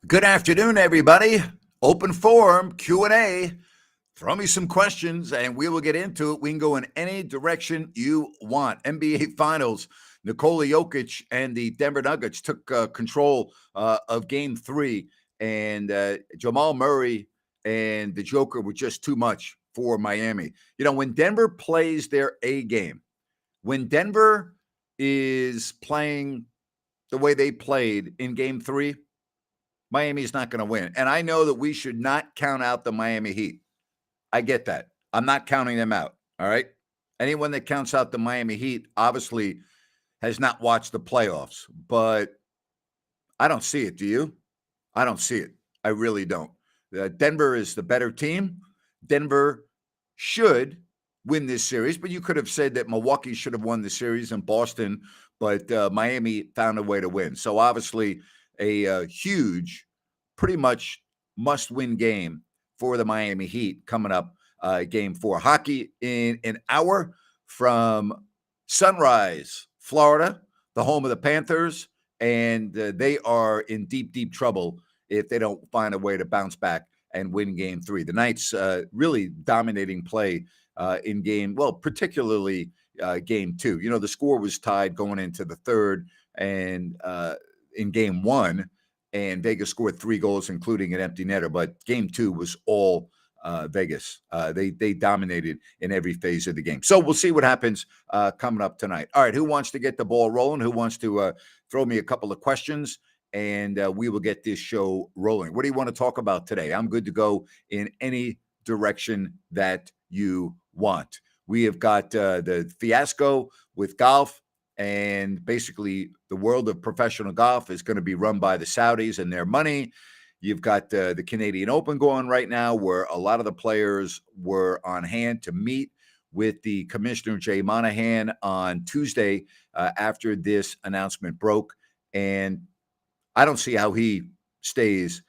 Good afternoon, everybody. Open forum, Q&A. Throw me some questions and we will get into it. We can go in any direction you want. NBA Finals, Nikola Jokic and the Denver Nuggets took control of Game 3, and Jamal Murray and the Joker were just too much for Miami. You know, when Denver plays their A game, when Denver is playing the way they played in Game 3, Miami's not going to win. And I know that we should not count out the Miami Heat. I get that. I'm not counting them out. All right. Anyone that counts out the Miami Heat obviously has not watched the playoffs, but I don't see it. Do you? I don't see it. I really don't. Denver is the better team. Denver should win this series, but you could have said that Milwaukee should have won the series in Boston, but Miami found a way to win. So obviously a huge, pretty much must-win game for the Miami Heat coming up, Game 4. Hockey in an hour from Sunrise, Florida, the home of the Panthers, and they are in deep, deep trouble if they don't find a way to bounce back and win Game 3. The Knights really dominating play in particularly Game 2. You know, the score was tied going into the third, and in Game 1, and Vegas scored 3 goals, including an empty netter. But Game 2 was all Vegas. They dominated in every phase of the game. So we'll see what happens coming up tonight. All right, who wants to get the ball rolling? Who wants to throw me a couple of questions? And we will get this show rolling. What do you want to talk about today? I'm good to go in any direction that you want. We have got the fiasco with golf. And basically, the world of professional golf is going to be run by the Saudis and their money. You've got the Canadian Open going right now, where a lot of the players were on hand to meet with the commissioner, Jay Monahan, on Tuesday after this announcement broke. And I don't see how he stays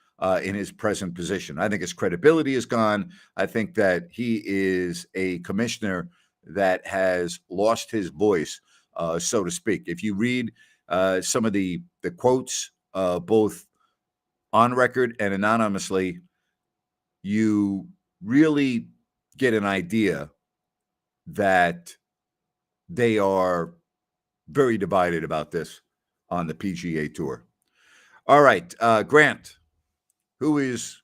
in his present position. I think his credibility is gone. I think that he is a commissioner that has lost his voice, so to speak. If you read some of the quotes, both on record and anonymously, you really get an idea that they are very divided about this on the PGA Tour. All right, Grant, who is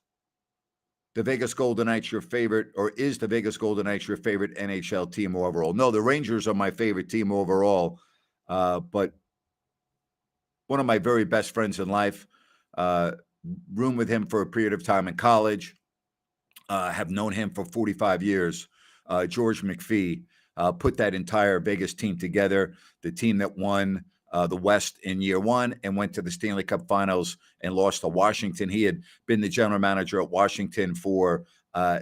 the Vegas Golden Knights your favorite, or is the Vegas Golden Knights your favorite NHL team overall? No, the Rangers are my favorite team overall, but one of my very best friends in life, roomed with him for a period of time in college, have known him for 45 years, George McPhee, put that entire Vegas team together, the team that won the West in year 1 and went to the Stanley Cup Finals and lost to Washington. He had been the general manager at Washington for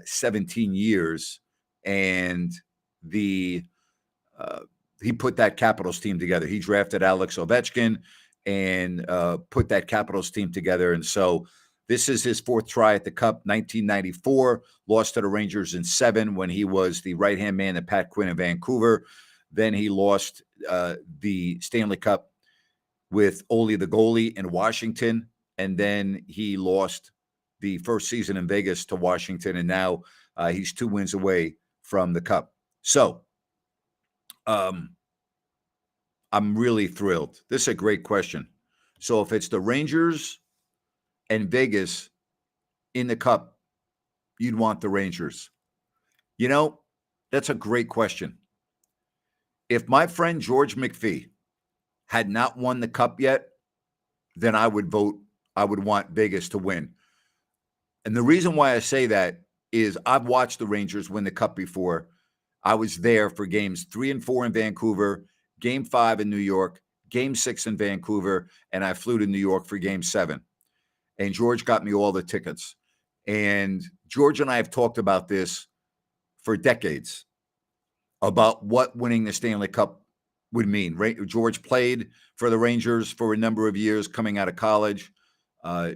17 years, and he put that Capitals team together. He drafted Alex Ovechkin and put that Capitals team together. And so this is his 4th try at the Cup. 1994, lost to the Rangers in 7 when he was the right-hand man to Pat Quinn in Vancouver. Then he lost the Stanley Cup with Ole the goalie in Washington. And then he lost the first season in Vegas to Washington. And now he's 2 wins away from the Cup. So I'm really thrilled. This is a great question. So if it's the Rangers and Vegas in the Cup, you'd want the Rangers. You know, that's a great question. If my friend George McPhee had not won the Cup yet, then I would want Vegas to win. And the reason why I say that is I've watched the Rangers win the Cup before. I was there for games 3 and 4 in Vancouver, Game 5 in New York, Game 6 in Vancouver, and I flew to New York for Game 7. And George got me all the tickets. And George and I have talked about this for decades, about what winning the Stanley Cup would mean. George played for the Rangers for a number of years coming out of college.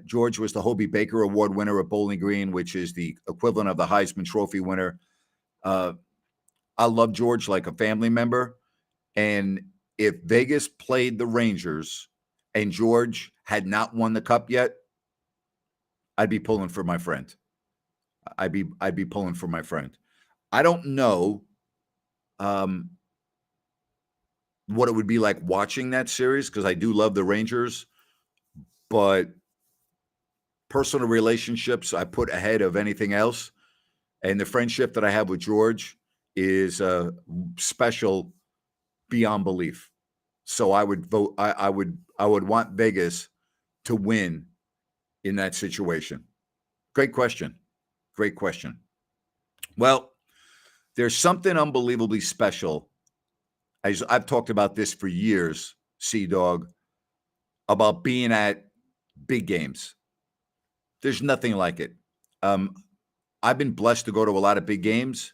George was the Hobie Baker Award winner at Bowling Green, which is the equivalent of the Heisman Trophy winner. I love George like a family member. And if Vegas played the Rangers and George had not won the Cup yet, I'd be pulling for my friend. I'd be pulling for my friend. I don't know um, what it would be like watching that series because I do love the Rangers, but personal relationships I put ahead of anything else. And the friendship that I have with George is special beyond belief. So I would vote. I would want Vegas to win in that situation. Great question. Great question. Well, there's something unbelievably special. I've talked about this for years, Sea Dog, about being at big games. There's nothing like it. Um, I've been blessed to go to a lot of big games,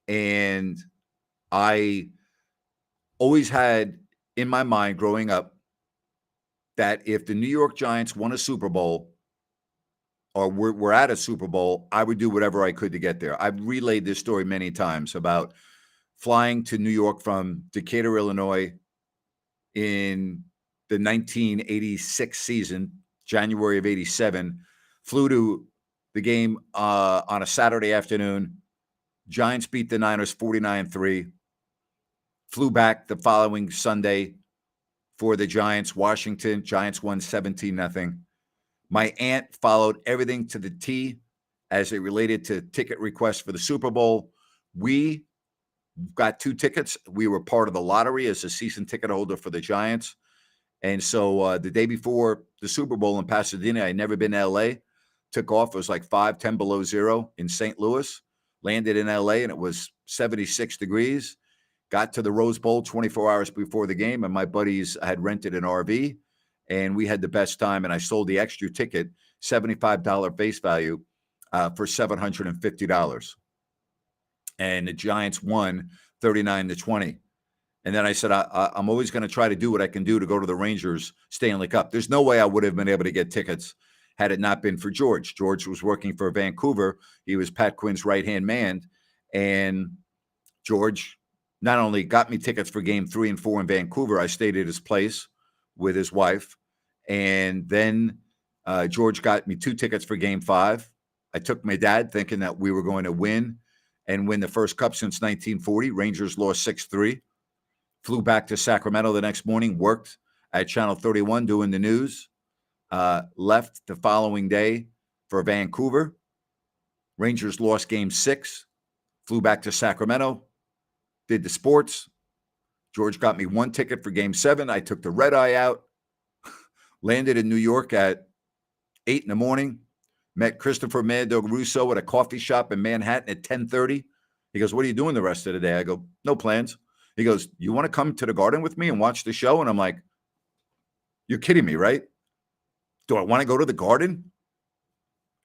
and I always had in my mind growing up that if the New York Giants won a Super Bowl or were at a Super Bowl, I would do whatever I could to get there. I've relayed this story many times about flying to New York from Decatur, Illinois in the 1986 season, January of 87, flew to the game on a Saturday afternoon. Giants beat the Niners 49-3. Flew back the following Sunday for the Giants, Washington. Giants won 17-0. My aunt followed everything to the T as it related to ticket requests for the Super Bowl. We got 2 tickets. We were part of the lottery as a season ticket holder for the Giants. And so the day before the Super Bowl in Pasadena, I'd never been to L.A., took off. It was like 10 below zero in St. Louis. Landed in L.A., and it was 76 degrees. Got to the Rose Bowl 24 hours before the game, and my buddies had rented an RV, and we had the best time, and I sold the extra ticket, $75 face value, for $750. And the Giants won 39-20. And then I said, I'm always going to try to do what I can do to go to the Rangers Stanley Cup. There's no way I would have been able to get tickets had it not been for George. George was working for Vancouver. He was Pat Quinn's right-hand man. And George not only got me tickets for game 3 and 4 in Vancouver, I stayed at his place with his wife. And then George got me 2 tickets for game 5. I took my dad thinking that we were going to win the first cup since 1940. Rangers lost 6-3. Flew back to Sacramento the next morning, worked at Channel 31 doing the news, left the following day for Vancouver. Rangers lost game 6, flew back to Sacramento, did the sports. George got me 1 ticket for game 7. I took the red eye out, landed in New York at 8 in the morning, met Christopher Mad Dog Russo at a coffee shop in Manhattan at 10:30. He goes, "What are you doing the rest of the day?" I go, "No plans." He goes, "You want to come to the Garden with me and watch the show?" And I'm like, "You're kidding me, right? Do I want to go to the Garden?"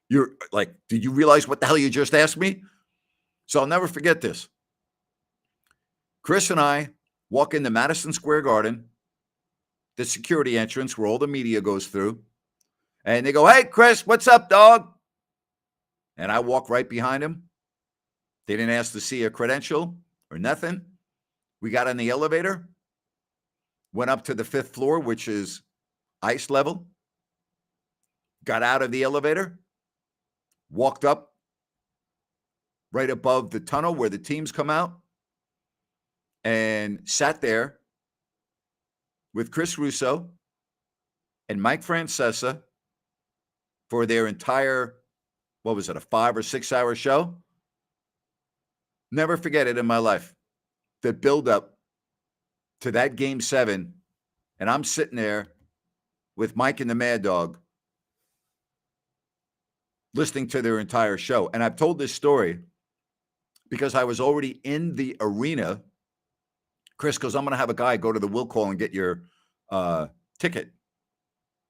You're like, "Did you realize what the hell you just asked me?" So I'll never forget this. Chris and I walk into Madison Square Garden, the security entrance where all the media goes through, and they go, "Hey, Chris, what's up, dog?" And I walk right behind him. They didn't ask to see a credential or nothing. We got on the elevator, went up to the 5th floor, which is ice level, got out of the elevator, walked up right above the tunnel where the teams come out, and sat there with Chris Russo and Mike Francesa for their entire, what was it, a 5 or 6 hour show? Never forget it in my life. The build up to that game 7, and I'm sitting there with Mike and the Mad Dog listening to their entire show. And I've told this story because I was already in the arena. Chris goes, "I'm going to have a guy go to the will call and get your ticket."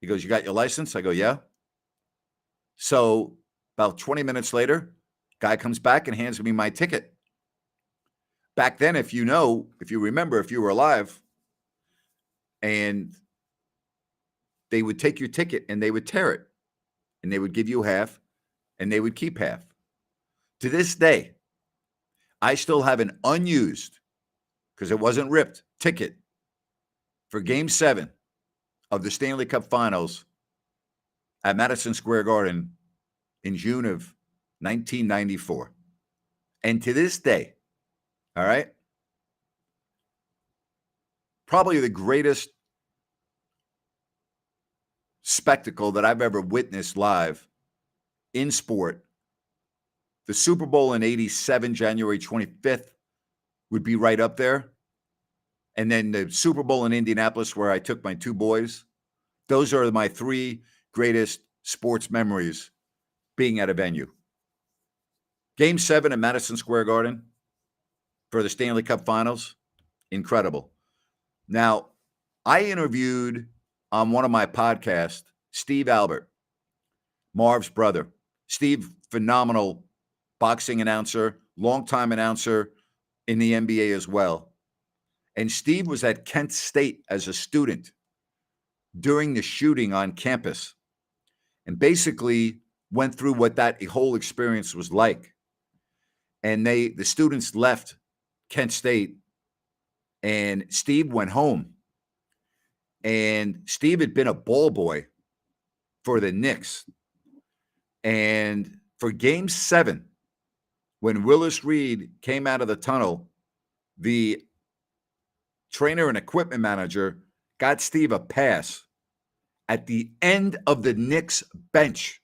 He goes, "You got your license?" I go, "Yeah." So about 20 minutes later, guy comes back and hands me my ticket. Back then, if you remember, if you were alive, and they would take your ticket and they would tear it, and they would give you half, and they would keep half. To this day, I still have an unused, because it wasn't ripped, ticket for game 7 of the Stanley Cup Finals at Madison Square Garden in June of 1994. And to this day, all right, probably the greatest spectacle that I've ever witnessed live in sport. The Super Bowl in 87, January 25th, would be right up there. And then the Super Bowl in Indianapolis, where I took my two boys. Those are my three greatest sports memories being at a venue. Game 7 at Madison Square Garden for the Stanley Cup Finals, incredible. Now, I interviewed on one of my podcasts, Steve Albert, Marv's brother. Steve, phenomenal boxing announcer, longtime announcer in the NBA as well. And Steve was at Kent State as a student during the shooting on campus and basically went through what that whole experience was like. And the students left Kent State and Steve went home. And Steve had been a ball boy for the Knicks. And for Game 7, when Willis Reed came out of the tunnel, the trainer and equipment manager got Steve a pass at the end of the Knicks bench.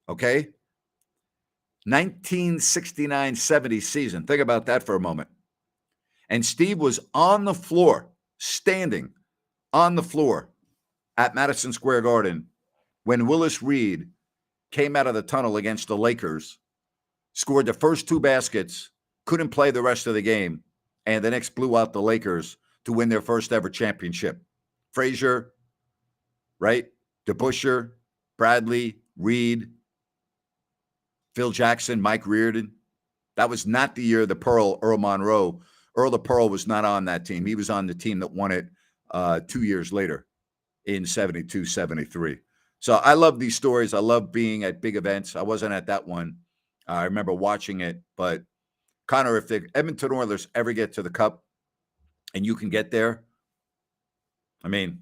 Okay? 1969-70 season. Think about that for a moment. And Steve was on the floor, standing on the floor at Madison Square Garden when Willis Reed came out of the tunnel against the Lakers, scored the first 2 baskets, couldn't play the rest of the game, and the Knicks blew out the Lakers to win their first ever championship. Frazier, right? DeBusschere, Bradley, Reed, Phil Jackson, Mike Reardon. That was not the year the Pearl, Earl Monroe. Earl the Pearl was not on that team. He was on the team that won it 2 years later in 72, 73. So I love these stories. I love being at big events. I wasn't at that one. I remember watching it. But, Connor, if the Edmonton Oilers ever get to the Cup and you can get there, I mean,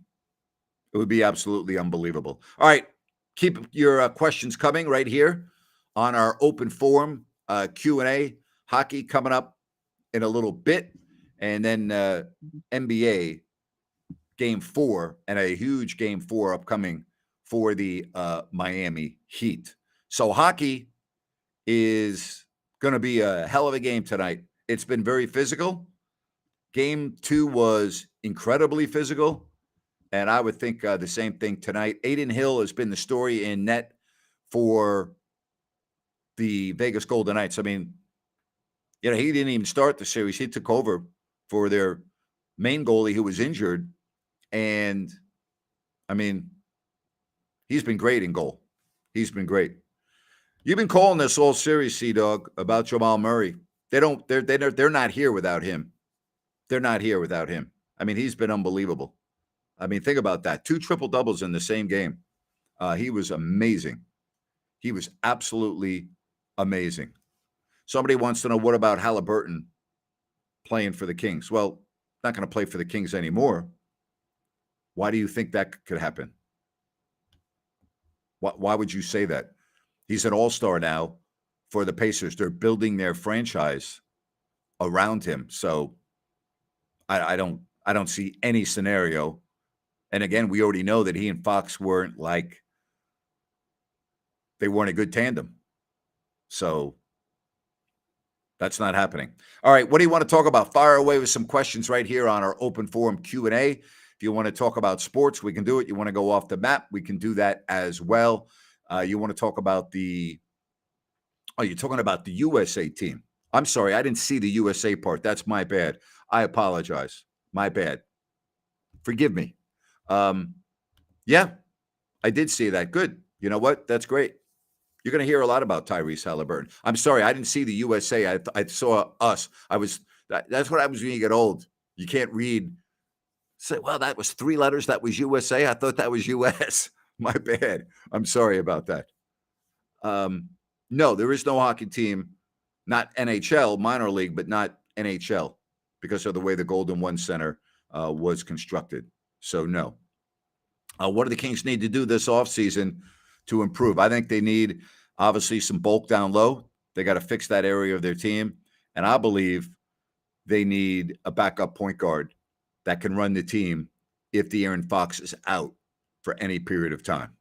it would be absolutely unbelievable. All right. Keep your questions coming right here on our open forum Q&A. Hockey coming up in a little bit. And then NBA Game 4 and a huge Game 4 upcoming for the Miami Heat. So hockey is going to be a hell of a game tonight. It's been very physical. Game 2 was incredibly physical. And I would think the same thing tonight. Aiden Hill has been the story in net for the Vegas Golden Knights. I mean, he didn't even start the series. He took over for their main goalie who was injured. And, I mean, he's been great in goal. He's been great. You've been calling this all series, Sea-Dog, about Jamal Murray. They're not here without him. They're not here without him. I mean, he's been unbelievable. I mean, think about that. 2 triple-doubles in the same game. He was amazing. He was absolutely amazing. Somebody wants to know, what about Halliburton playing for the Kings? Well, not going to play for the Kings anymore. Why do you think that could happen? Why would you say that? He's an all-star now for the Pacers. They're building their franchise around him. So I don't see any scenario. And again, we already know that he and Fox weren't they weren't a good tandem. So that's not happening. All right, what do you want to talk about? Fire away with some questions right here on our open forum Q&A. If you want to talk about sports, we can do it. You want to go off the map, we can do that as well. You want to talk about you're talking about the USA team. I'm sorry, I didn't see the USA part. That's my bad. I apologize. My bad. Forgive me. Yeah, I did see that. Good. You know what? That's great. You're going to hear a lot about Tyrese Halliburton. I'm sorry, I didn't see the USA. I saw us. That's what happens when you get old. You can't read. Say, well, that was 3 letters. That was USA. I thought that was US. My bad. I'm sorry about that. No, there is no hockey team, not NHL, minor league, but not NHL because of the way the Golden One Center was constructed. So no. What do the Kings need to do this offseason to improve? I think they need Obviously, some bulk down low. They got to fix that area of their team. And I believe they need a backup point guard that can run the team if De'Aaron Fox is out for any period of time.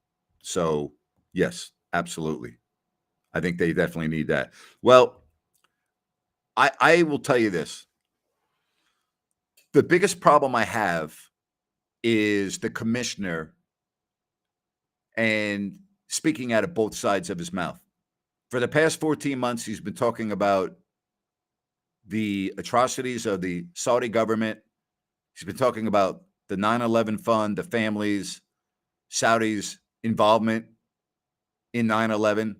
So, yes, absolutely. I think they definitely need that. Well, I will tell you this. The biggest problem I have is the commissioner and speaking out of both sides of his mouth. For the past 14 months, he's been talking about the atrocities of the Saudi government. He's been talking about the 9/11 fund, the families, Saudi's involvement in 9/11.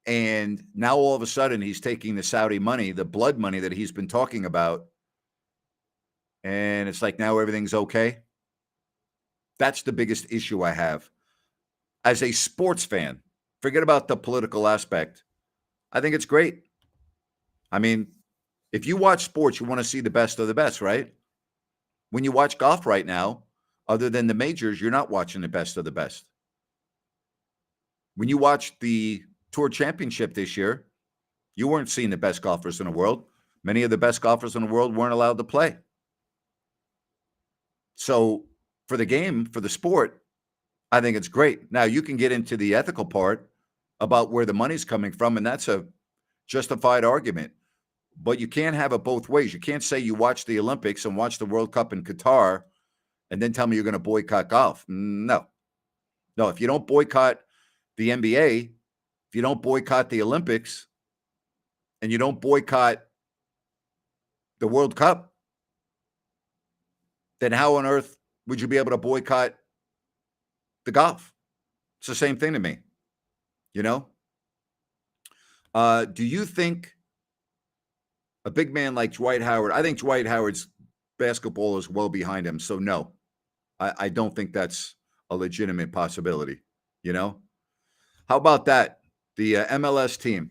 And now all of a sudden he's taking the Saudi money, the blood money that he's been talking about, and it's like now everything's okay. That's the biggest issue I have. As a sports fan, forget about the political aspect. I think it's great. I mean, if you watch sports, you want to see the best of the best, right? When you watch golf right now, other than the majors, you're not watching the best of the best. When you watch the Tour Championship this year, you weren't seeing the best golfers in the world. Many of the best golfers in the world weren't allowed to play. So for the game, for the sport, I think it's great. Now, you can get into the ethical part about where the money's coming from, and that's a justified argument. But you can't have it both ways. You can't say you watch the Olympics and watch the World Cup in Qatar and then tell me you're going to boycott golf. No. No, if you don't boycott the NBA, if you don't boycott the Olympics, and you don't boycott the World Cup, then how on earth would you be able to boycott the golf? It's the same thing to me, you know? Do you think a big man like Dwight Howard, I think Dwight Howard's basketball is well behind him, so no, I don't think that's a legitimate possibility, you know? How about that? The MLS team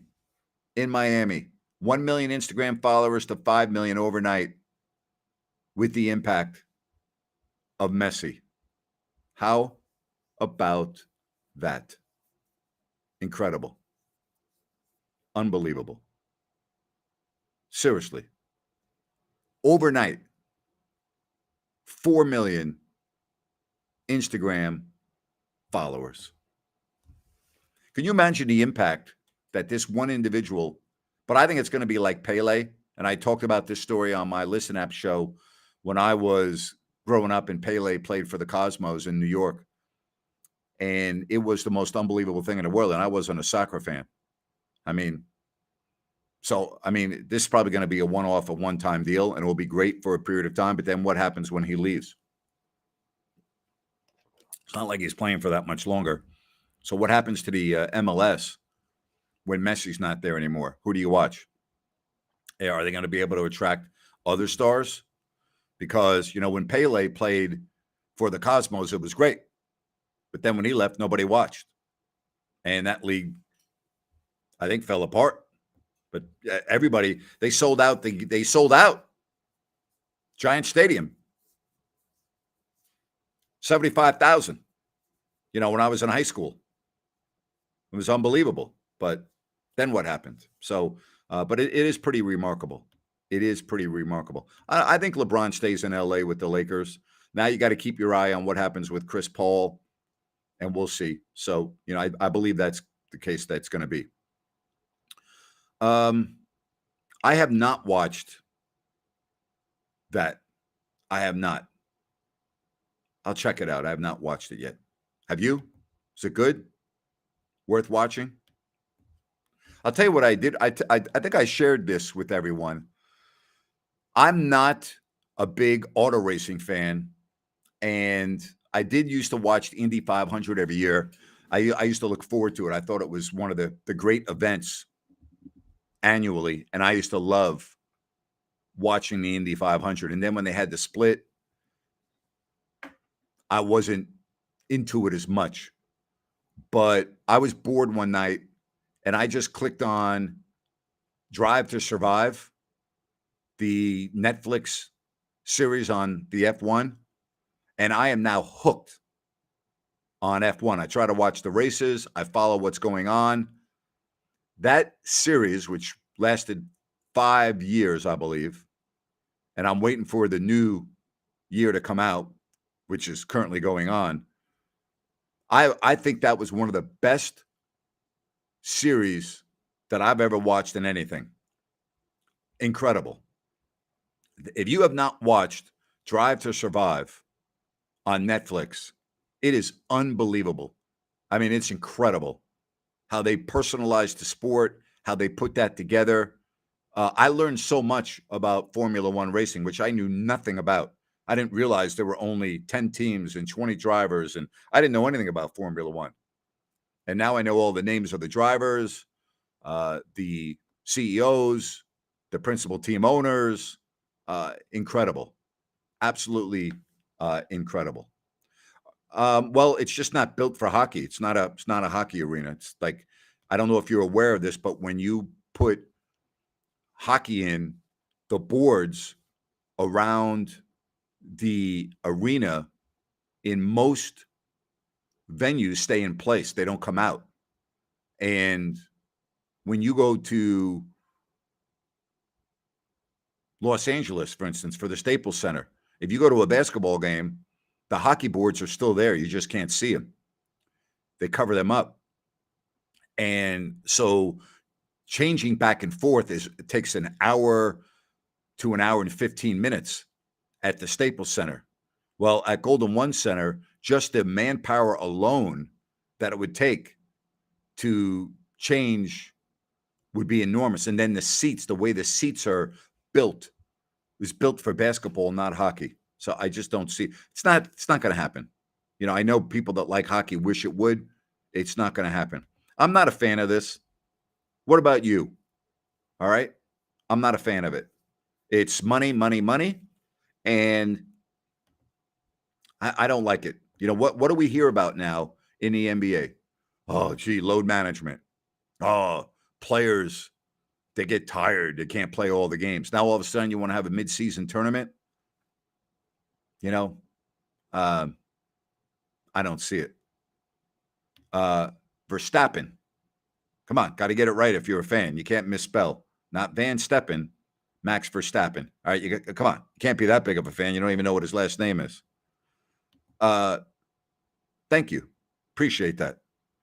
in Miami, 1 million Instagram followers to 5 million overnight with the impact of Messi. How about that? Incredible. Unbelievable. Seriously. Overnight, 4 million Instagram followers. Can you imagine the impact that this one individual, but I think it's going to be like Pele, and I talked about this story on my Listen App show when I was growing up and Pele played for the Cosmos in New York. And it was the most unbelievable thing in the world, and I wasn't a soccer fan. This is probably going to be a one-off, a one-time deal, and it will be great for a period of time, but then what happens when he leaves? It's not like he's playing for that much longer. So what happens to the MLS when Messi's not there anymore? Who do you watch? Are they going to be able to attract other stars? Because, when Pele played for the Cosmos, it was great. But then when he left, nobody watched. And that league, I think, fell apart. But everybody, they sold out. They sold out. Giant Stadium. 75,000. When I was in high school. It was unbelievable. But then what happened? So, but it is pretty remarkable. It is pretty remarkable. I think LeBron stays in LA with the Lakers. Now you got to keep your eye on what happens with Chris Paul, and we'll see. So, I believe that's the case that's going to be. I have not watched that. I have not. I'll check it out. I have not watched it yet. Have you? Is it good? Worth watching? I'll tell you what I did. I think I shared this with everyone. I'm not a big auto racing fan, and I did used to watch the Indy 500 every year. I used to look forward to it. I thought it was one of the great events annually, and I used to love watching the Indy 500. And then when they had the split, I wasn't into it as much. But I was bored one night, and I just clicked on Drive to Survive, the Netflix series on the F1, and I am now hooked on F1. I try to watch the races. I follow what's going on. That series, which lasted 5 years, I believe, and I'm waiting for the new year to come out, which is currently going on. I think that was one of the best series that I've ever watched in anything. Incredible. If you have not watched Drive to Survive on Netflix, it is unbelievable. I mean, it's incredible how they personalized the sport, how they put that together. I learned so much about Formula One racing, which I knew nothing about. I didn't realize there were only 10 teams and 20 drivers, and I didn't know anything about Formula One. And now I know all the names of the drivers, the CEOs, the principal team owners. Incredible. Absolutely incredible. Well, it's just not built for hockey. It's not a hockey arena. It's like, I don't know if you're aware of this, but when you put hockey in, the boards around the arena in most venues stay in place. They don't come out. And when you go to Los Angeles, for instance, for the Staples Center, if you go to a basketball game, the hockey boards are still there. You just can't see them. They cover them up. And so changing back and forth it takes an hour to an hour and 15 minutes at the Staples Center. Well, at Golden One Center, just the manpower alone that it would take to change would be enormous. And then the seats, the way the seats are built, is built for basketball, not hockey. So I just don't see it's not going to happen. You know, I know people that like hockey wish it would. It's not going to happen. I'm not a fan of this. What about you? All right. I'm not a fan of it. It's money, money, money. And I don't like it. You know, what do we hear about now in the NBA? Oh, gee, load management. Oh, players, they get tired. They can't play all the games. Now, all of a sudden, you want to have a midseason tournament? You know, I don't see it. Verstappen. Come on, got to get it right if you're a fan. You can't misspell. Not Van Steppen, Max Verstappen. All right, come on. You can't be that big of a fan. You don't even know what his last name is. Thank you. Appreciate that.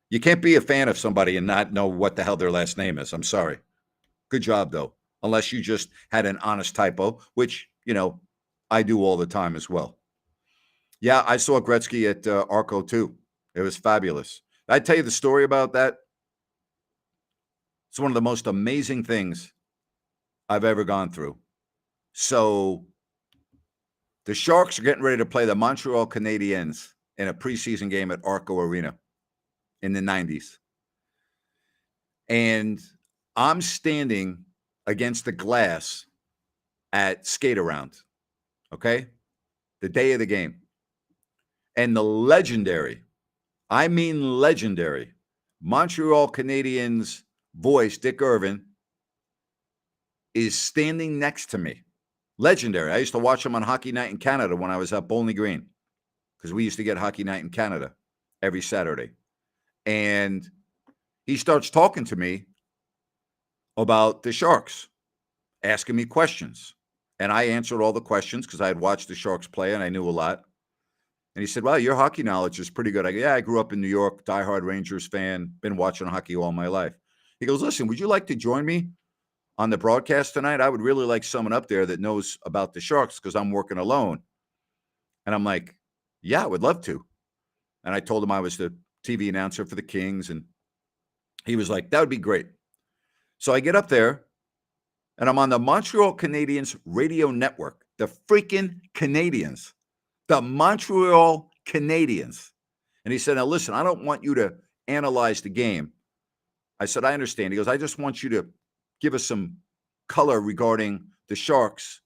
You can't be a fan of somebody and not know what the hell their last name is. I'm sorry. Good job, though. Unless you just had an honest typo, which, you know, I do all the time as well. Yeah, I saw Gretzky at Arco, too. It was fabulous. Did I tell you the story about that? It's one of the most amazing things I've ever gone through. So the Sharks are getting ready to play the Montreal Canadiens in a preseason game at Arco Arena in the 90s. And I'm standing against the glass at skate around, okay? The day of the game. And the legendary, I mean legendary, Montreal Canadiens voice, Dick Irvin, is standing next to me. Legendary. I used to watch him on Hockey Night in Canada when I was at Bowling Green, because we used to get Hockey Night in Canada every Saturday. And he starts talking to me about the Sharks, asking me questions. And I answered all the questions because I had watched the Sharks play and I knew a lot. And he said, well, your hockey knowledge is pretty good. I go, yeah, I grew up in New York, diehard Rangers fan, been watching hockey all my life. He goes, listen, would you like to join me on the broadcast tonight? I would really like someone up there that knows about the Sharks because I'm working alone. And I'm like, yeah, I would love to. And I told him I was the TV announcer for the Kings. And he was like, that would be great. So I get up there and I'm on the Montreal Canadiens radio network, the freaking Canadiens, the Montreal Canadiens. And he said, now listen, I don't want you to analyze the game. I said, I understand. He goes, I just want you to give us some color regarding the Sharks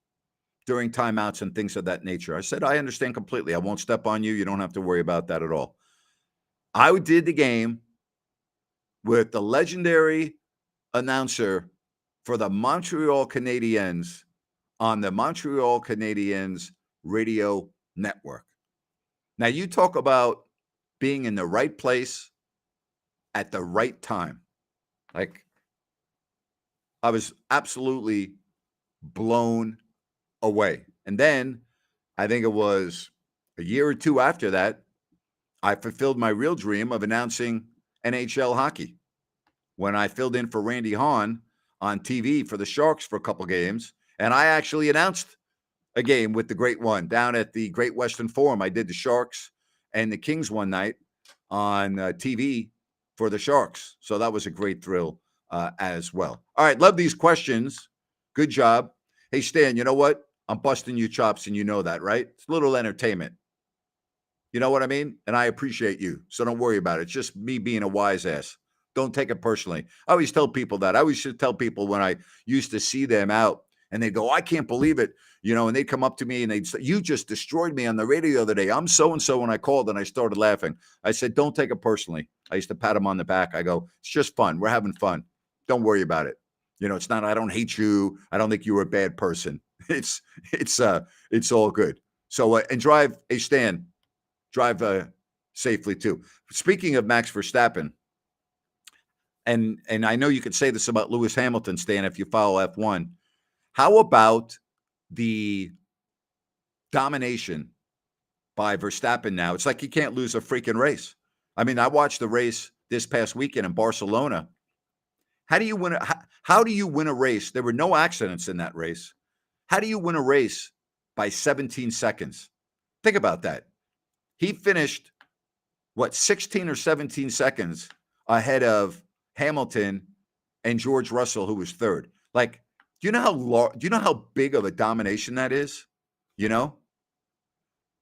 during timeouts and things of that nature. I said, I understand completely. I won't step on you. You don't have to worry about that at all. I did the game with the legendary announcer for the Montreal Canadiens on the Montreal Canadiens radio network. Now, you talk about being in the right place at the right time. Like, I was absolutely blown away. And then I think it was a year or two after that, I fulfilled my real dream of announcing NHL hockey when I filled in for Randy Hahn on TV for the Sharks for a couple games. And I actually announced a game with the Great One down at the Great Western Forum. I did the Sharks and the Kings one night on TV for the Sharks. So that was a great thrill as well. All right, love these questions. Good job. Hey, Stan, you know what? I'm busting your chops, and you know that, right? It's a little entertainment. You know what I mean? And I appreciate you. So don't worry about it. It's just me being a wise ass. Don't take it personally. I always tell people that. I always should tell people when I used to see them out and they go, I can't believe it. And they'd come up to me and they'd say, you just destroyed me on the radio the other day. I'm so-and-so when I called, and I started laughing. I said, don't take it personally. I used to pat them on the back. I go, it's just fun. We're having fun. Don't worry about it. It's not, I don't hate you. I don't think you were a bad person. It's all good. So, and drive, hey, Stan, drive safely too. Speaking of Max Verstappen, and I know you could say this about Lewis Hamilton, Stan, if you follow F1. How about the domination by Verstappen now? It's like he can't lose a freaking race. I mean, I watched the race this past weekend in Barcelona. How do you win a race? There were no accidents in that race. How do you win a race by 17 seconds? Think about that. He finished, 16 or 17 seconds ahead of Hamilton and George Russell, who was third. Like, do you know how big of a domination that is?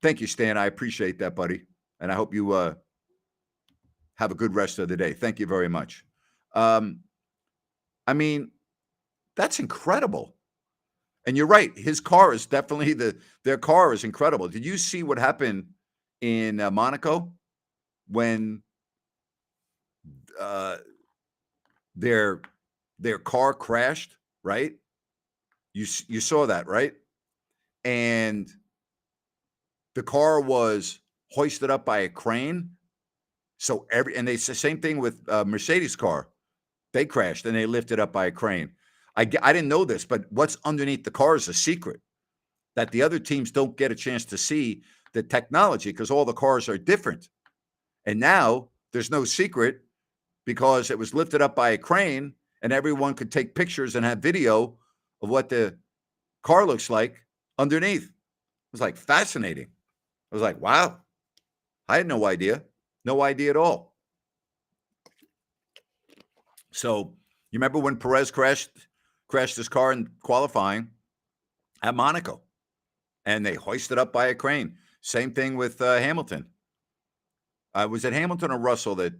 Thank you, Stan. I appreciate that, buddy. And I hope you have a good rest of the day. Thank you very much. I mean, that's incredible. And you're right. His car is definitely their car is incredible. Did you see what happened in Monaco when their car crashed, right? You saw that, right? And the car was hoisted up by a crane. So and it's the same thing with Mercedes car. They crashed and they lifted up by a crane. I didn't know this, but what's underneath the car is a secret that the other teams don't get a chance to see the technology because all the cars are different. And now there's no secret because it was lifted up by a crane and everyone could take pictures and have video of what the car looks like underneath. It was like fascinating. I was like, wow, I had no idea. No idea at all. So you remember when Perez crashed his car in qualifying at Monaco and they hoisted up by a crane. Same thing with Hamilton. Was it Hamilton or Russell that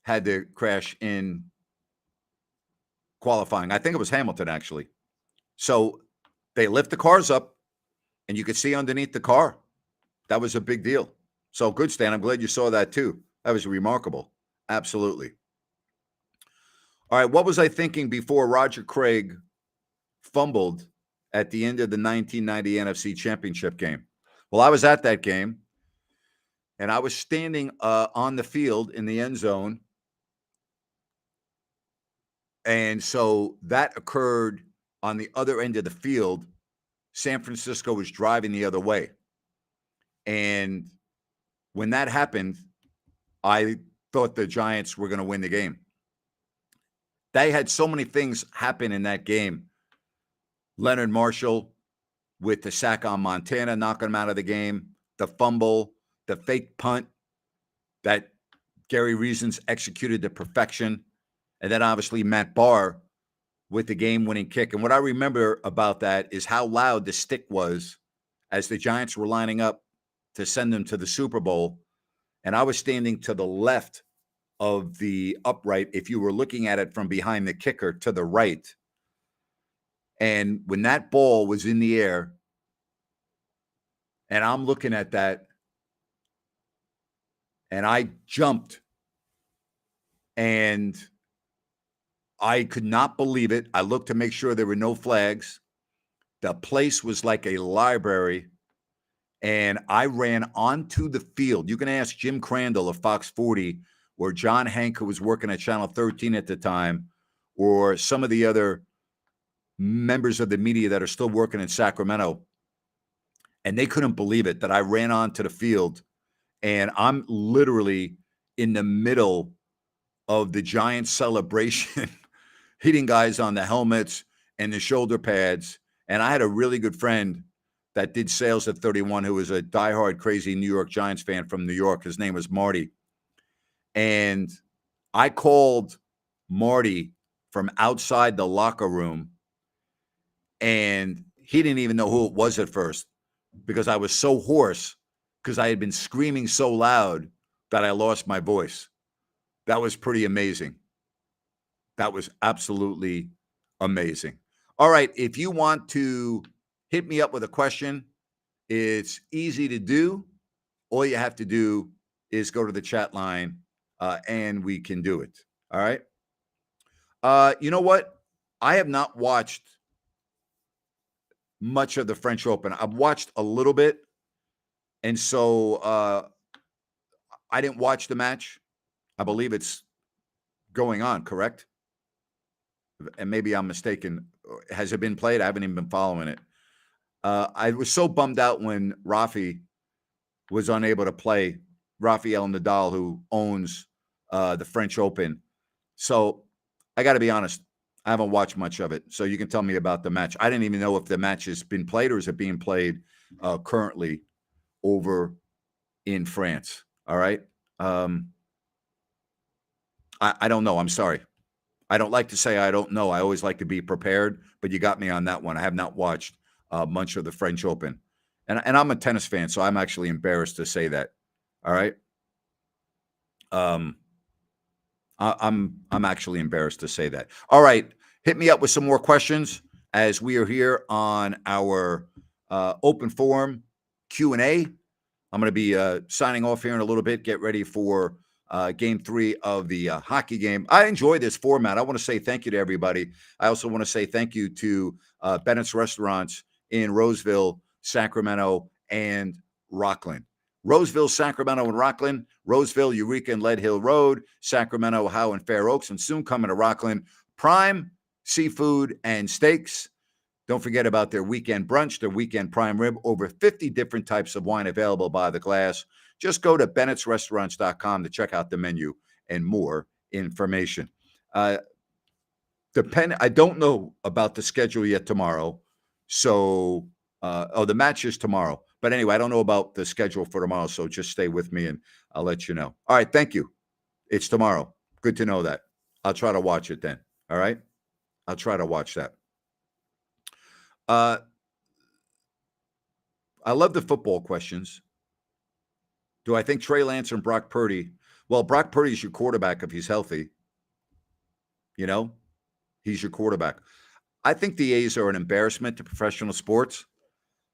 had the crash in qualifying? I think it was Hamilton, actually. So they lift the cars up and you could see underneath the car. That was a big deal. So good, Stan. I'm glad you saw that too. That was remarkable. Absolutely. All right. What was I thinking before Roger Craig fumbled at the end of the 1990 NFC Championship game? Well, I was at that game and I was standing on the field in the end zone. And so that occurred on the other end of the field. San Francisco was driving the other way. And when that happened, I thought the Giants were going to win the game. They had so many things happen in that game. Leonard Marshall with the sack on Montana, knocking him out of the game, the fumble, the fake punt that Gary Reasons executed to perfection. And then obviously Matt Barr with the game-winning kick. And what I remember about that is how loud the stick was as the Giants were lining up to send them to the Super Bowl. And I was standing to the left of the upright if you were looking at it from behind the kicker to the right. And when that ball was in the air, and I'm looking at that, and I jumped, and I could not believe it. I looked to make sure there were no flags. The place was like a library. and I ran onto the field. You can ask Jim Crandall of Fox 40 or John Hank, who was working at Channel 13 at the time, or some of the other members of the media that are still working in Sacramento. And they couldn't believe it that I ran onto the field, and I'm literally in the middle of the Giants celebration, hitting guys on the helmets and the shoulder pads. And I had a really good friend that did sales at 31 who was a diehard crazy New York Giants fan from New York. His name was Marty. And I called Marty from outside the locker room, and he didn't even know who it was at first because I was so hoarse because I had been screaming so loud that I lost my voice. That was pretty amazing. That was absolutely amazing. All right, if you want to hit me up with a question, it's easy to do. All you have to do is go to the chat line, and we can do it. All right. You know what? I have not watched much of the French Open. I've watched a little bit, and so I didn't watch the match. I believe it's going on, correct? And maybe I'm mistaken. Has it been played? I haven't even been following it. I was so bummed out when Rafi was unable to play, Rafael Nadal, who owns the French Open. So I got to be honest, I haven't watched much of it. So you can tell me about the match. I didn't even know if the match has been played or is it being played currently over in France. All right. I don't know. I'm sorry. I don't like to say I don't know. I always like to be prepared, but you got me on that one. I have not watched much of the French Open. And I'm a tennis fan, so I'm actually embarrassed to say that. All right. I'm actually embarrassed to say that. All right. Hit me up with some more questions as we are here on our open forum Q&A. I'm going to be signing off here in a little bit. Get ready for game 3 of the hockey game. I enjoy this format. I want to say thank you to everybody. I also want to say thank you to Bennett's Restaurants in Roseville, Sacramento, and Rockland. Roseville, Sacramento, and Rockland. Roseville, Eureka, and Lead Hill Road. Sacramento, Howe, and Fair Oaks. And soon coming to Rockland, Prime Seafood and Steaks. Don't forget about their weekend brunch, their weekend prime rib, over 50 different types of wine available by the glass. Just go to bennettsrestaurants.com to check out the menu and more information. I don't know about the schedule yet tomorrow. So, the match is tomorrow. But anyway, I don't know about the schedule for tomorrow. So just stay with me and I'll let you know. All right. Thank you. It's tomorrow. Good to know that. I'll try to watch it then. All right. I'll try to watch that. I love the football questions. Do I think Trey Lance and Brock Purdy? Well, Brock Purdy's your quarterback if he's healthy. You know, he's your quarterback. I think the A's are an embarrassment to professional sports.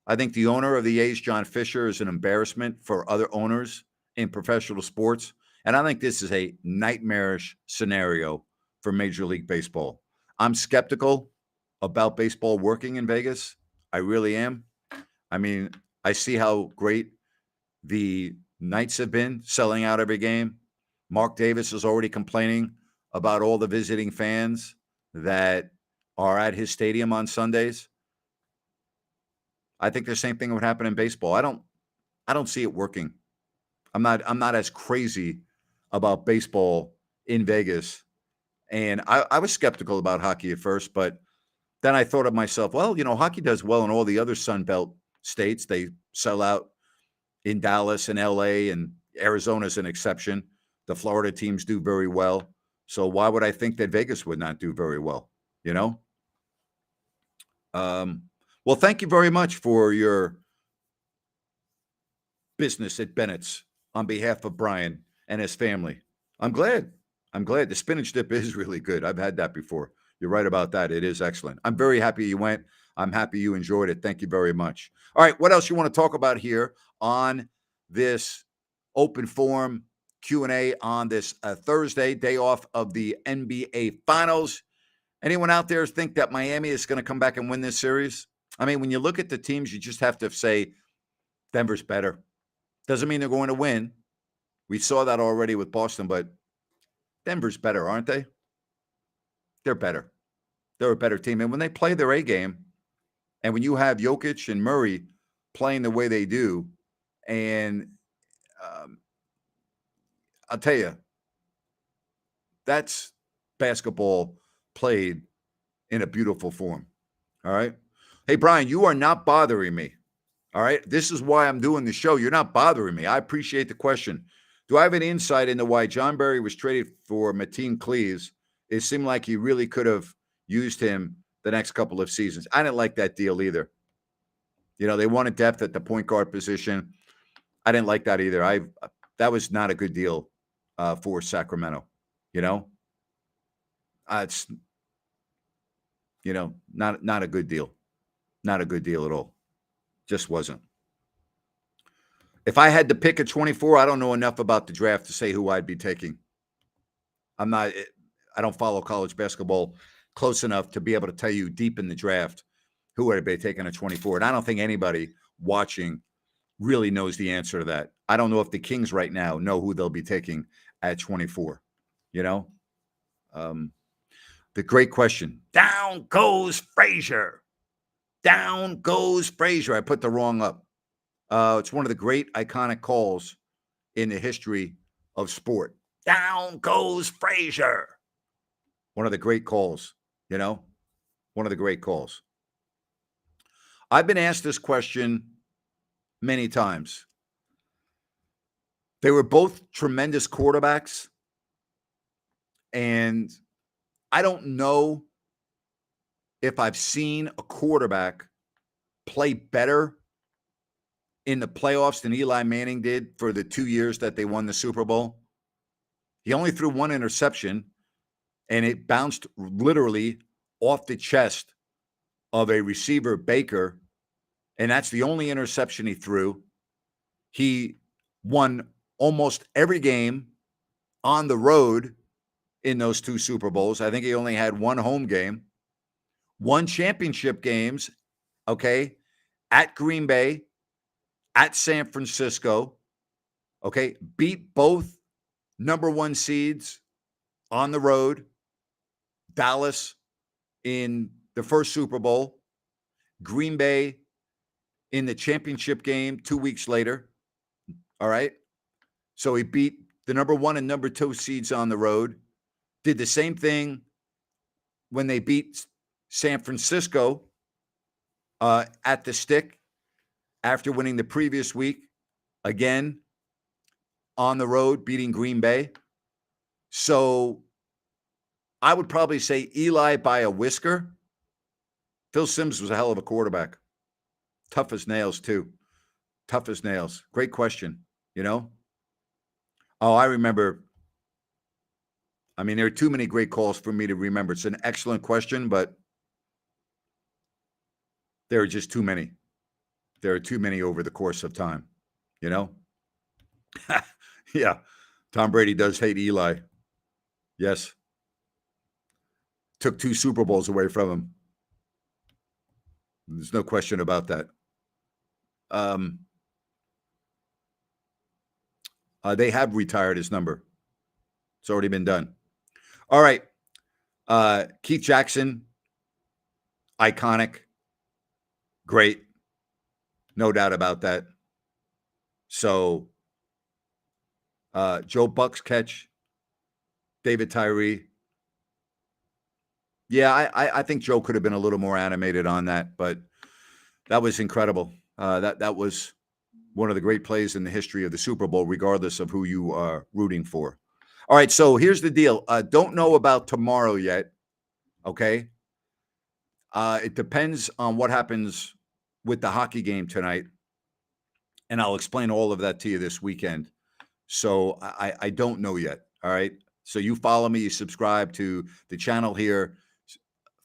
I think the owner of the A's, John Fisher, is an embarrassment for other owners in professional sports. And I think this is a nightmarish scenario for Major League Baseball. I'm skeptical about baseball working in Vegas. I really am. I mean, I see how great the Knights have been selling out every game. Mark Davis is already complaining about all the visiting fans that are at his stadium on Sundays. I think the same thing would happen in baseball. I don't see it working. I'm not as crazy about baseball in Vegas. And I was skeptical about hockey at first, but then I thought of myself, well, hockey does well in all the other Sun Belt states. They sell out in Dallas and LA, and Arizona's an exception. The Florida teams do very well. So why would I think that Vegas would not do very well? Well, thank you very much for your business at Bennett's on behalf of Brian and his family. I'm glad. The spinach dip is really good. I've had that before. You're right about that. It is excellent. I'm very happy you went. I'm happy you enjoyed it. Thank you very much. All right. What else you want to talk about here on this open forum Q&A on this Thursday, day off of the NBA Finals? Anyone out there think that Miami is going to come back and win this series? I mean, when you look at the teams, you just have to say Denver's better. Doesn't mean they're going to win. We saw that already with Boston, but Denver's better, aren't they? They're better. They're a better team. And when they play their A game, and when you have Jokic and Murray playing the way they do, and I'll tell you, that's basketball played in a beautiful form. All right. Hey, Brian, you are not bothering me. All right. This is why I'm doing the show. You're not bothering me. I appreciate the question. Do I have an insight into why John Barry was traded for Mateen Cleaves? It seemed like he really could have used him the next couple of seasons. I didn't like that deal either. You know, they wanted depth at the point guard position. I didn't like that either. That was not a good deal for Sacramento. You know, it's not a good deal. Not a good deal at all. Just wasn't. If I had to pick a 24, I don't know enough about the draft to say who I'd be taking. I don't follow college basketball close enough to be able to tell you deep in the draft who I'd be taking a 24. And I don't think anybody watching really knows the answer to that. I don't know if the Kings right now know who they'll be taking at 24. You know? The great question. Down goes Frazier. Down goes Frazier. I put the wrong up. It's one of the great iconic calls in the history of sport. Down goes Frazier. One of the great calls, you know? One of the great calls. I've been asked this question many times. They were both tremendous quarterbacks. And I don't know if I've seen a quarterback play better in the playoffs than Eli Manning did for the 2 years that they won the Super Bowl. He only threw one interception, and it bounced literally off the chest of a receiver, Baker, and that's the only interception he threw. He won almost every game on the road in those 2 Super Bowls. I think he only had one home game. Won championship games, okay, at Green Bay, at San Francisco, okay, beat both number 1 seeds on the road, Dallas in the first Super Bowl, Green Bay in the championship game 2 weeks later, all right? So he beat the number 1 and number 2 seeds on the road, did the same thing when they beat San Francisco at the Stick after winning the previous week, again, on the road, beating Green Bay. So I would probably say Eli by a whisker. Phil Simms was a hell of a quarterback. Tough as nails, too. Tough as nails. Great question, you know? Oh, I remember. I mean, there are too many great calls for me to remember. It's an excellent question, but there are just too many. There are too many over the course of time, you know? Yeah. Tom Brady does hate Eli. Yes. Took 2 Super Bowls away from him. There's no question about that. They have retired his number. It's already been done. All right. Keith Jackson, iconic, great. No doubt about that. So, Joe Buck's catch, David Tyree. Yeah, I think Joe could have been a little more animated on that, but that was incredible. That was one of the great plays in the history of the Super Bowl, regardless of who you are rooting for. All right, so here's the deal. Don't know about tomorrow yet, okay? It depends on what happens with the hockey game tonight, and I'll explain all of that to you this weekend. So I don't know yet, all right? So you follow me, you subscribe to the channel here,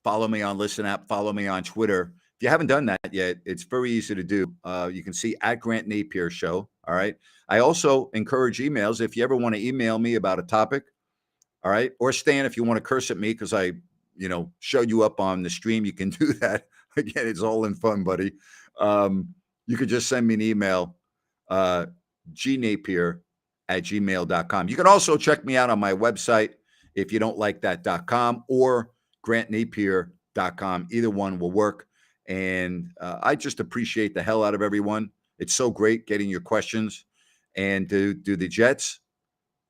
follow me on Listen App, follow me on Twitter. If you haven't done that yet, it's very easy to do. You can see at Grant Napier Show, all right? I also encourage emails. If you ever want to email me about a topic, all right? Or Stan, if you want to curse at me because I, showed you up on the stream, you can do that. Again, it's all in fun, buddy. You could just send me an email gnapier@gmail.com. You can also check me out on my website if you don't like that.com or grantnapier.com. Either one will work. And I just appreciate the hell out of everyone. It's so great getting your questions. And do the Jets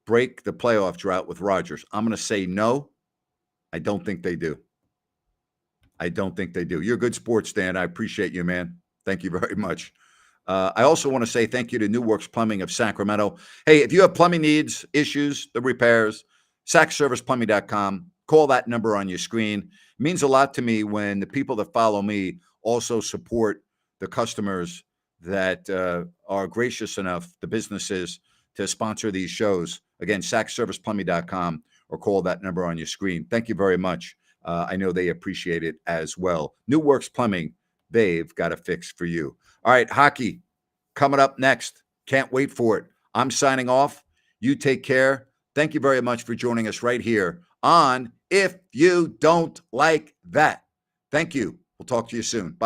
break the playoff drought with Rodgers? I'm going to say no. I don't think they do. I don't think they do. You're a good sports fan. I appreciate you, man. Thank you very much. I also want to say thank you to New Works Plumbing of Sacramento. Hey, if you have plumbing needs, issues, the repairs, sacserviceplumbing.com. Call that number on your screen. It means a lot to me when the people that follow me also support the customers that are gracious enough, the businesses, to sponsor these shows. Again, sacserviceplumbing.com or call that number on your screen. Thank you very much. I know they appreciate it as well. New Works Plumbing, they've got a fix for you. All right, hockey coming up next. Can't wait for it. I'm signing off. You take care. Thank you very much for joining us right here on If You Don't Like That. Thank you. We'll talk to you soon. Bye.